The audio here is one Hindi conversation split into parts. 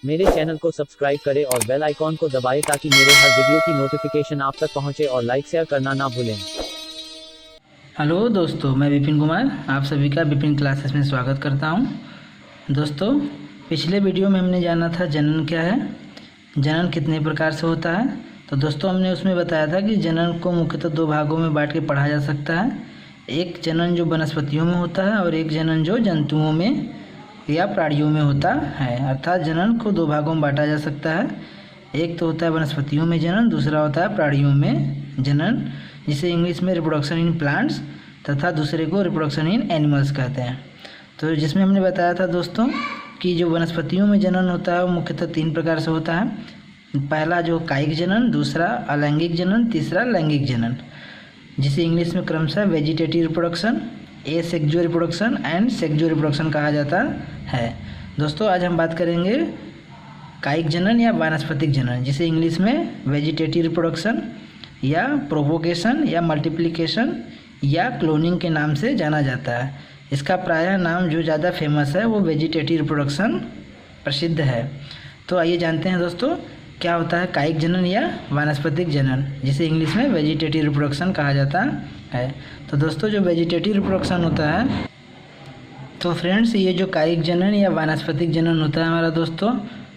मेरे चैनल को सब्सक्राइब करें और बेल आइकॉन को दबाएं ताकि मेरे हर वीडियो की नोटिफिकेशन आप तक पहुंचे और लाइक शेयर करना ना भूलें। हेलो दोस्तों, मैं विपिन कुमार आप सभी का विपिन क्लासेस में स्वागत करता हूं। दोस्तों, पिछले वीडियो में हमने जाना था जनन क्या है, जनन कितने प्रकार से होता है। तो दोस्तों, हमने उसमें बताया था कि जनन को मुख्यतः दो भागों में बांट के पढ़ा जा सकता है। एक जनन जो वनस्पतियों में होता है और एक जनन जो जंतुओं में या प्राणियों में होता है। अर्थात जनन को दो भागों में बांटा जा सकता है। एक तो होता है वनस्पतियों में जनन, दूसरा होता है प्राणियों में जनन, जिसे इंग्लिश में रिप्रोडक्शन इन प्लांट्स तथा दूसरे को रिप्रोडक्शन इन एनिमल्स कहते हैं। तो जिसमें हमने बताया था दोस्तों कि जो वनस्पतियों में जनन होता है वो मुख्यतः तीन प्रकार से होता है। पहला जो कायिक जनन, दूसरा अलैंगिक जनन, तीसरा लैंगिक जनन, जिसे इंग्लिश में क्रमशः vegetative reproduction, asexual reproduction and sexual reproduction कहा जाता है। दोस्तों, आज हम बात करेंगे कायिक जनन या वानस्पतिक जनन, जिसे इंग्लिश में वेजिटेटिव रिप्रोडक्शन या प्रोपोगेशन या मल्टीप्लिकेशन या क्लोनिंग के नाम से जाना जाता है। इसका प्रायः नाम जो ज़्यादा फेमस है वो वेजिटेटिव रिप्रोडक्शन प्रसिद्ध है। तो आइए जानते हैं दोस्तों क्या होता है कायिक जनन या वानस्पतिक जनन, जिसे इंग्लिश में वेजिटेटिव रिप्रोडक्शन कहा जाता है। तो दोस्तों, जो वेजिटेटिव रिप्रोडक्शन होता है, तो फ्रेंड्स ये जो कायिक जनन या वानस्पतिक जनन होता है हमारा दोस्तों,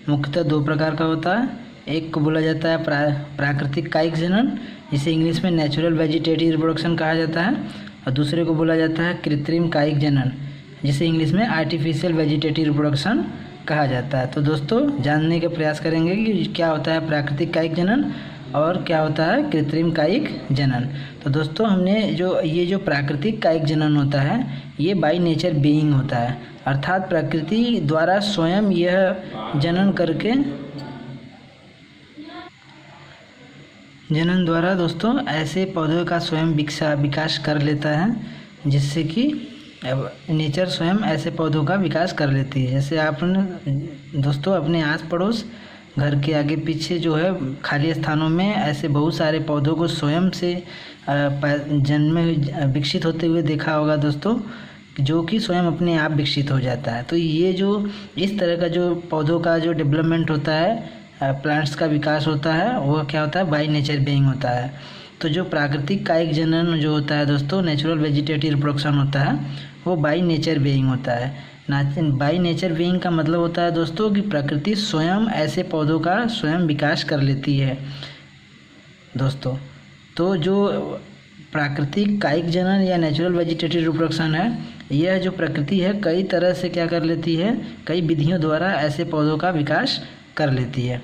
मुख्यतः दो प्रकार का होता है। एक को बोला जाता है प्राकृतिक कायिक जनन, जिसे इंग्लिश में नेचुरल वेजिटेटिव रिप्रोडक्शन कहा जाता है, और दूसरे को बोला जाता है कृत्रिम कायिक जनन, जिसे इंग्लिश में आर्टिफिशियल वेजिटेटिव रिप्रोडक्शन कहा जाता है। तो दोस्तों, जानने का प्रयास करेंगे कि क्या होता है प्राकृतिक कायिक जनन और क्या होता है कृत्रिम कायिक जनन। तो दोस्तों, हमने ये जो प्राकृतिक कायिक जनन होता है ये बाय नेचर बीइंग होता है, अर्थात प्रकृति द्वारा स्वयं यह जनन द्वारा दोस्तों ऐसे पौधों का स्वयं विकास कर लेता है, जिससे कि नेचर स्वयं ऐसे पौधों का विकास कर लेती है। जैसे आपने दोस्तों अपने आस पड़ोस घर के आगे पीछे जो है खाली स्थानों में ऐसे बहुत सारे पौधों को स्वयं से जन्म विकसित होते हुए देखा होगा दोस्तों, जो कि स्वयं अपने आप विकसित हो जाता है। तो ये जो इस तरह का जो पौधों का जो डेवलपमेंट होता है, प्लांट्स का विकास होता है, वो क्या होता है बाय नेचर बीइंग होता है। तो जो प्राकृतिक कायिक जनन जो होता है दोस्तों, नेचुरल वेजिटेटिव रिप्रोडक्शन होता है, वो बाय नेचर बीइंग होता है। बाय नेचर बीइंग का मतलब होता है दोस्तों कि प्रकृति स्वयं ऐसे पौधों का स्वयं विकास कर लेती है दोस्तों। तो जो प्राकृतिक कायिक जनन या नेचुरल वेजिटेटिव रिप्रोडक्शन है, यह जो प्रकृति है कई तरह से क्या कर लेती है, कई विधियों द्वारा ऐसे पौधों का विकास कर लेती है।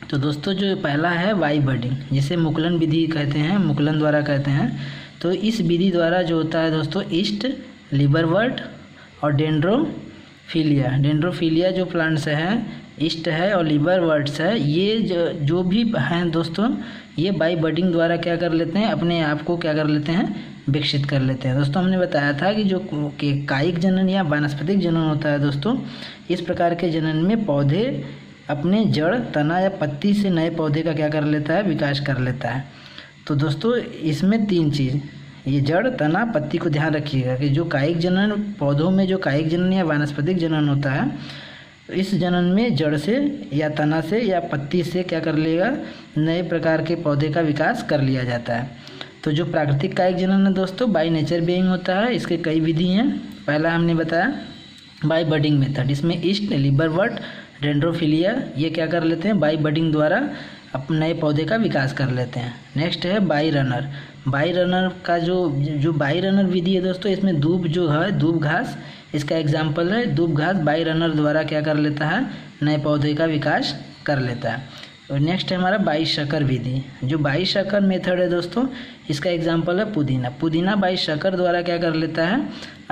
तो दोस्तों, जो पहला है वाई बडिंग, जिसे मुकुलन विधि कहते हैं, मुकुलन द्वारा कहते हैं। तो इस विधि द्वारा जो होता है दोस्तों ईस्ट, लिबरवर्ट और डेंड्रोफिलिया जो प्लांट्स हैं, ईस्ट है और लिबरवर्ट्स है, ये जो भी हैं दोस्तों, ये बाई बडिंग द्वारा क्या कर लेते हैं, अपने आप को क्या कर लेते हैं, विकसित कर लेते हैं। दोस्तों, हमने बताया था कि जो कायिक जनन या वानस्पतिक जनन होता है दोस्तों, इस प्रकार के जनन में पौधे अपने जड़, तना या पत्ती से नए पौधे का क्या कर लेता है, विकास कर लेता है। तो दोस्तों, इसमें तीन चीज़, ये जड़, तना, पत्ती को ध्यान रखिएगा कि जो कायिक जनन पौधों में जो कायिक जनन या वानस्पतिक जनन होता है, इस जनन में जड़ से या तना से या पत्ती से क्या कर लेगा, नए प्रकार के पौधे का विकास कर लिया जाता है। तो जो प्राकृतिक कायिक जनन है दोस्तों बाय नेचर बीइंग होता है, इसके कई विधि हैं। पहला हमने बताया बाय बडिंग मेथड, इसमें ईस्ट, लिबरवर्ट, डेंड्रोफिलिया ये क्या कर लेते हैं, बाय बडिंग द्वारा अपने नए पौधे का विकास कर लेते हैं। नेक्स्ट है बाई रनर। बाई रनर का जो बाई रनर विधि है दोस्तों, इसमें दूब जो है, दूब घास इसका एग्जाम्पल है। दूब घास बाई रनर द्वारा क्या कर लेता है, नए पौधे का विकास कर लेता है। और नेक्स्ट है हमारा बाई शकर विधि। जो बाई शकर मेथड है दोस्तों, इसका एग्जाम्पल है पुदीना। पुदीना बाई शकर द्वारा क्या कर लेता है,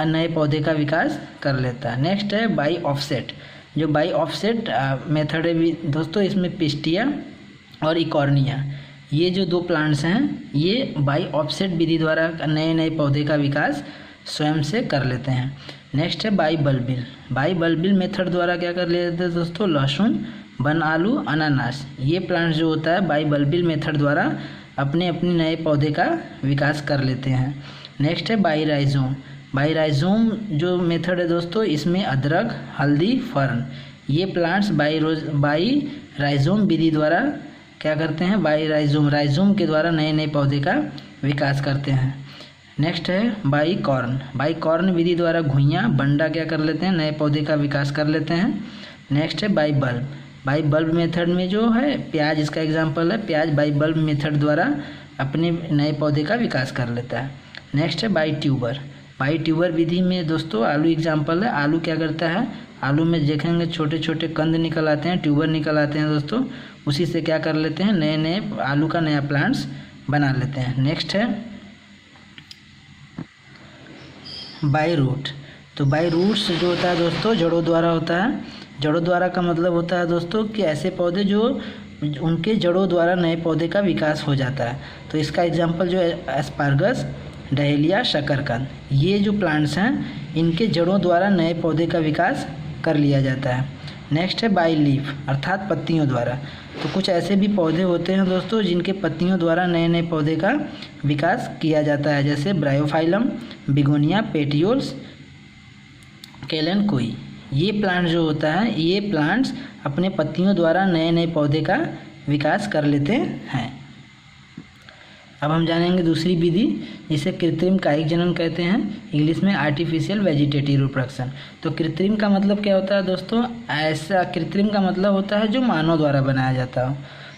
नए पौधे का विकास कर लेता है। नेक्स्ट है बाई ऑफसेट। जो बाई ऑफसेट मेथड है दोस्तों, इसमें पिस्टिया और इकॉर्निया ये जो दो प्लांट्स हैं, ये बाई ऑफसेट विधि द्वारा नए नए पौधे का विकास स्वयं से कर लेते हैं। नेक्स्ट है by bulbil. By bulbil method द्वारा क्या कर लेते हैं दोस्तों, लहसुन, बन आलू, अनानास ये प्लांट्स जो होता है बाई बल्बिल मेथड द्वारा अपने नए पौधे का विकास कर लेते हैं। नेक्स्ट है बाई राइजोम। बाई राइजोम जो मेथड है दोस्तों, इसमें अदरक, हल्दी, फर्न ये प्लांट्स बाई राइजोम विधि द्वारा क्या करते हैं, बाई राइजोम के द्वारा नए नए पौधे का विकास करते हैं। नेक्स्ट है बाई कॉर्न विधि द्वारा घुइयाँ बंडा क्या कर लेते हैं, नए पौधे का विकास कर लेते हैं। नेक्स्ट है बाई बल्ब मेथड में जो है प्याज इसका एग्जाम्पल है, प्याज बाई बल्ब मेथड द्वारा अपने नए पौधे का विकास कर लेता है। नेक्स्ट है बाई ट्यूबर विधि में दोस्तों आलू एग्जाम्पल है। आलू क्या करता है, आलू में देखेंगे छोटे छोटे कंद निकल आते हैं, ट्यूबर निकल आते हैं दोस्तों, उसी से क्या कर लेते हैं, नए नए आलू का नया प्लांट्स बना लेते हैं। नेक्स्ट है बाई रूट। तो बाई रूट्स जो होता है दोस्तों जड़ों द्वारा होता है। जड़ों द्वारा का मतलब होता है दोस्तों कि ऐसे पौधे जो उनके जड़ों द्वारा नए पौधे का विकास हो जाता है। तो इसका एग्जांपल जो है एस्पार्गस, डहेलिया, शकरकंद, ये जो प्लांट्स हैं इनके जड़ों द्वारा नए पौधे का विकास कर लिया जाता है। नेक्स्ट है बाई लीफ अर्थात पत्तियों द्वारा। तो कुछ ऐसे भी पौधे होते हैं दोस्तों जिनके पत्तियों द्वारा नए नए पौधे का विकास किया जाता है, जैसे ब्रायोफाइलम, बिगोनिया, पेटियोल्स, केलेनकोई। ये प्लांट जो होता है ये प्लांट्स अपने पत्तियों द्वारा नए नए पौधे का विकास कर लेते हैं। अब हम जानेंगे दूसरी विधि जिसे कृत्रिम कायिक जनन कहते हैं, इंग्लिश में आर्टिफिशियल वेजिटेटिव रिप्रोडक्शन। तो कृत्रिम का मतलब क्या होता है दोस्तों, ऐसा कृत्रिम का मतलब होता है जो मानव द्वारा बनाया जाता हो।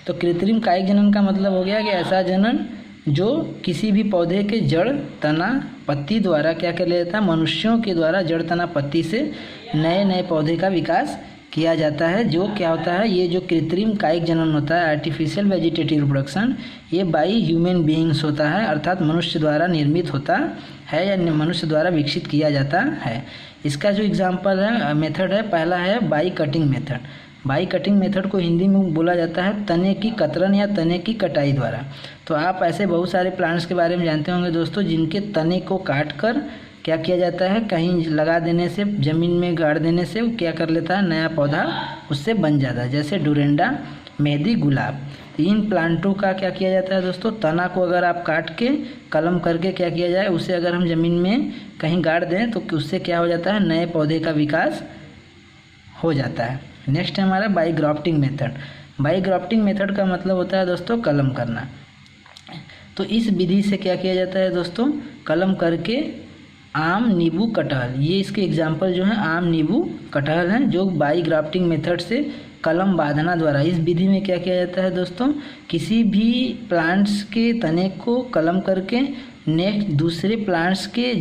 तो कृत्रिम कायिक जनन का मतलब हो गया कि ऐसा जनन जो किसी भी पौधे के जड़, तना, पत्ती द्वारा क्या कर लिया जाता है, मनुष्यों के द्वारा जड़, तना, पत्ती से नए नए पौधे का विकास किया जाता है। जो क्या होता है, ये जो कृत्रिम कायिक जनन होता है आर्टिफिशियल वेजिटेटिव रिप्रोडक्शन, ये बाई ह्यूमन बीइंग्स होता है, अर्थात मनुष्य द्वारा निर्मित होता है या मनुष्य द्वारा विकसित किया जाता है। इसका जो एग्जाम्पल है, मेथड है, पहला है by cutting method. By cutting method को हिंदी में बोला जाता है तने की कतरन या तने की कटाई द्वारा। तो आप ऐसे बहुत सारे प्लांट्स के बारे में जानते होंगे दोस्तों जिनके तने को काट कर क्या किया जाता है, कहीं लगा देने से, ज़मीन में गाड़ देने से वो क्या कर लेता है, नया पौधा उससे बन जाता है, जैसे डोरेंडा, मेहंदी, गुलाब। इन प्लांटों का क्या किया जाता है दोस्तों, तना को अगर आप काट के कलम करके क्या किया जाए, उसे अगर हम ज़मीन में कहीं गाड़ दें तो उससे क्या हो जाता है, नए पौधे का विकास हो जाता है। नेक्स्ट है हमारा by grafting method. By grafting method का मतलब होता है दोस्तों कलम करना। तो इस विधि से क्या किया जाता है दोस्तों, कलम करके आम, नींबू, कटहल, ये इसके एग्जाम्पल जो हैं आम, नींबू, कटहल हैं, जो बाई ग्राफ्टिंग मेथड से कलम बांधना द्वारा। इस विधि में क्या किया जाता है दोस्तों, किसी भी प्लांट्स के तने को कलम करके नेक्स्ट दूसरे प्लांट्स के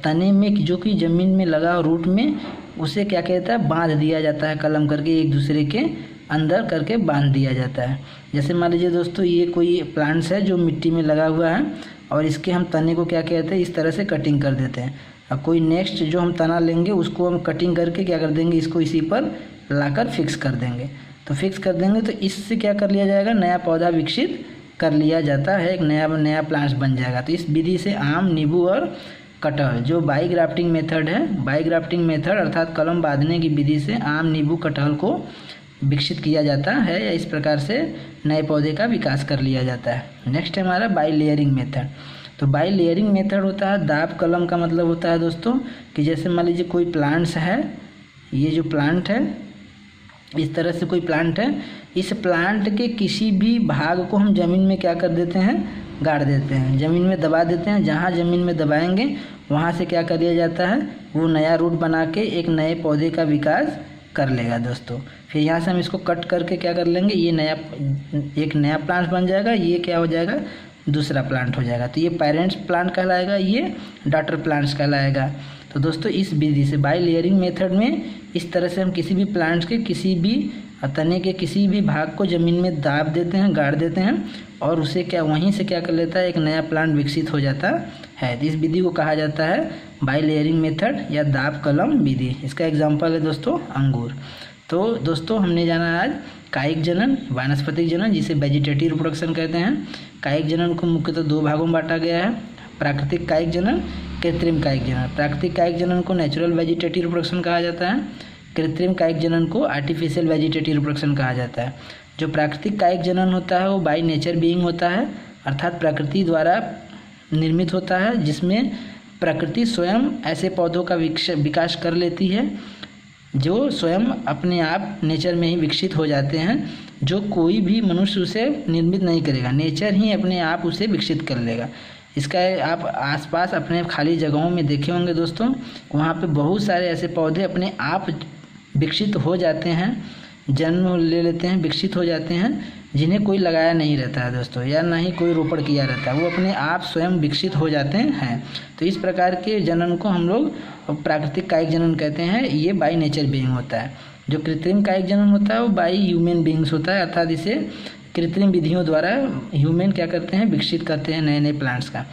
तने में जो कि ज़मीन में लगा रूट में, उसे क्या किया जाता है, बांध दिया जाता है, कलम करके एक दूसरे के अंदर करके बांध दिया जाता है। जैसे मान लीजिए दोस्तों ये कोई प्लांट्स है जो मिट्टी में लगा हुआ है और इसके हम तने को क्या कहते हैं, इस तरह से कटिंग कर देते हैं। अब कोई नेक्स्ट जो हम तना लेंगे उसको हम कटिंग करके क्या कर देंगे, इसको इसी पर लाकर फिक्स कर देंगे। तो फिक्स कर देंगे तो इससे क्या कर लिया जाएगा, नया पौधा विकसित कर लिया जाता है, एक नया प्लांट्स बन जाएगा। तो इस विधि से आम, नींबू और कटहल जो बाई ग्राफ्टिंग मेथड है, बाई ग्राफ्टिंग मेथड अर्थात कलम बांधने की विधि से आम, नींबू, कटहल को विकसित किया जाता है या इस प्रकार से नए पौधे का विकास कर लिया जाता है। नेक्स्ट है हमारा बाई लेयरिंग मेथड। तो बाई लेयरिंग मेथड होता है दाब कलम का मतलब होता है दोस्तों कि जैसे मान लीजिए कोई प्लांट्स है, ये जो प्लांट है इस तरह से कोई प्लांट है, इस प्लांट के किसी भी भाग को हम ज़मीन में क्या कर देते हैं, गाड़ देते हैं, ज़मीन में दबा देते हैं। जहाँ ज़मीन में दबाएंगे वहाँ से क्या कर लिया जाता है, वो नया रूट बना के एक नए पौधे का विकास कर लेगा दोस्तों। फिर यहाँ से हम इसको कट करके क्या कर लेंगे, ये एक नया प्लांट बन जाएगा, ये क्या हो जाएगा, दूसरा प्लांट हो जाएगा। तो ये पेरेंट्स प्लांट कहलाएगा, ये डॉटर प्लांट्स कहलाएगा। तो दोस्तों इस विधि से बाई लेयरिंग मेथड में इस तरह से हम किसी भी प्लांट्स के किसी भी तने के किसी भी भाग को ज़मीन में दाब देते हैं, गाड़ देते हैं और उसे क्या वहीं से क्या कर लेता है, एक नया प्लांट विकसित हो जाता है। तो इस विधि को कहा जाता है बाई लेयरिंग मेथड या दाब कलम विधि। इसका एग्जाम्पल है दोस्तों अंगूर। तो दोस्तों हमने जाना आज कायिक जनन, वानस्पतिक जनन जिसे वेजिटेटिव रिप्रोडक्शन कहते हैं। कायिक जनन को मुख्यतः दो भागों में बांटा गया है, प्राकृतिक कायिक जनन, कृत्रिम कायिक जनन। प्राकृतिक कायिक जनन को नेचुरल वेजिटेटिव रिप्रोडक्शन कहा जाता है, कृत्रिम कायिक जनन को आर्टिफिशियल वेजिटेटिव रिप्रोडक्शन कहा जाता है। जो प्राकृतिक कायिक जनन होता है वो बाई नेचर बीइंग होता है, अर्थात प्रकृति द्वारा निर्मित होता है, जिसमें प्रकृति स्वयं ऐसे पौधों का विकास कर लेती है जो स्वयं अपने आप नेचर में ही विकसित हो जाते हैं, जो कोई भी मनुष्य उसे निर्मित नहीं करेगा, नेचर ही अपने आप उसे विकसित कर लेगा। इसका आप आसपास अपने खाली जगहों में देखे होंगे दोस्तों, वहाँ पे बहुत सारे ऐसे पौधे अपने आप विकसित हो जाते हैं, जन्म ले लेते हैं, विकसित हो जाते हैं, जिन्हें कोई लगाया नहीं रहता है दोस्तों, या ना ही कोई रोपण किया रहता है, वो अपने आप स्वयं विकसित हो जाते हैं। तो इस प्रकार के जनन को हम लोग प्राकृतिक कायिक जनन कहते हैं। ये बाय नेचर बीइंग होता है। जो कृत्रिम कायिक जनन होता है वो बाय ह्यूमन बीइंग्स होता है, अर्थात इसे कृत्रिम विधियों द्वारा ह्यूमन क्या करते हैं, विकसित करते हैं नए नए प्लांट्स का।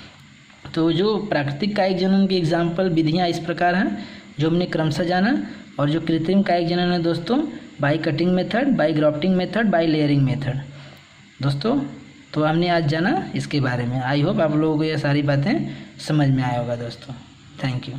तो जो प्राकृतिक कायिक जनन की एग्जाम्पल विधियाँ इस प्रकार हैं जो हमने क्रमशः जाना। और जो कृत्रिम कायिक जनन है दोस्तों, by cutting method, by grafting method, by layering method दोस्तों। तो हमने आज जाना इसके बारे में। आई होप आप लोगों को ये सारी बातें समझ में आया होगा दोस्तों। Thank you.